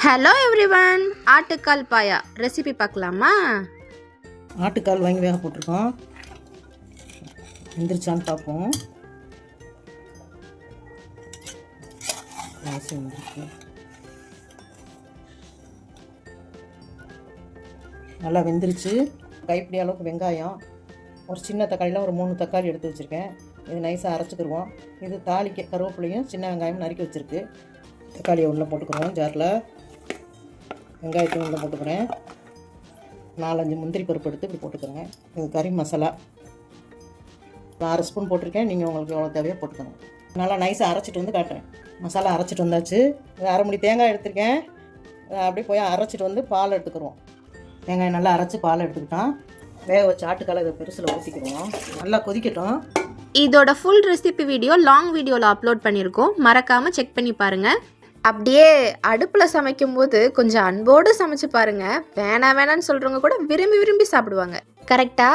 Hello everyone, ஆட்டுக்கால் பாயா recipe பார்க்கலாமா? ஆட்டுக்கால் வாங்கி வேக போட்டிருக்கோம். வெந்துருச்சான்னு பார்ப்போம். வெந்திருக்கு. நல்லா வெந்துருச்சு. கைப்பிடி அளவுக்கு வெங்காயம், ஒரு சின்ன தக்காளியில் ஒரு 3 தக்காளி எடுத்து வச்சுருக்கேன். இது நைஸாக அரைச்சிக்கிடுவோம். இது தாளிக்க கருவேப்பிலையும் சின்ன வெங்காயம் நறுக்கி வச்சுருக்கு. தக்காளியை உள்ளே போட்டுக்கிறோம். ஜாரில் வெங்காயத்தையும் உள்ளே போட்டுக்கிறேன். 4-5 முந்திரி பருப்பு எடுத்து இப்படி போட்டுக்கிறேன். இது கறி மசாலா 6 ஸ்பூன் போட்டிருக்கேன். நீங்கள் உங்களுக்கு எவ்வளோ தேவையோ போட்டுக்கணும். நல்லா நைஸாக அரைச்சிட்டு வந்து காட்டுறேன். மசாலா அரைச்சிட்டு வந்தாச்சு. இது 1/2 முடி தேங்காய் எடுத்திருக்கேன். அப்படியே போய் அரைச்சிட்டு வந்து பால் எடுத்துக்கிறோம். தேங்காய் நல்லா அரைச்சி பால் எடுத்துக்கிட்டோம். வேக வச்சு ஆட்டுக்காலை இதை பெருசில் ஊற்றிக்கிறோம். நல்லா கொதிக்கட்டும். இதோட ஃபுல் ரெசிபி வீடியோ லாங் வீடியோவில் அப்லோட் பண்ணியிருக்கோம், மறக்காமல் செக் பண்ணி பாருங்கள். அப்படியே அடுப்பில் சமைக்கும்போது கொஞ்சம் அன்போடு சமைச்சு பாருங்கள். வேணான்னு சொல்கிறவங்க கூட விரும்பி விரும்பி சாப்பிடுவாங்க. கரெக்டா?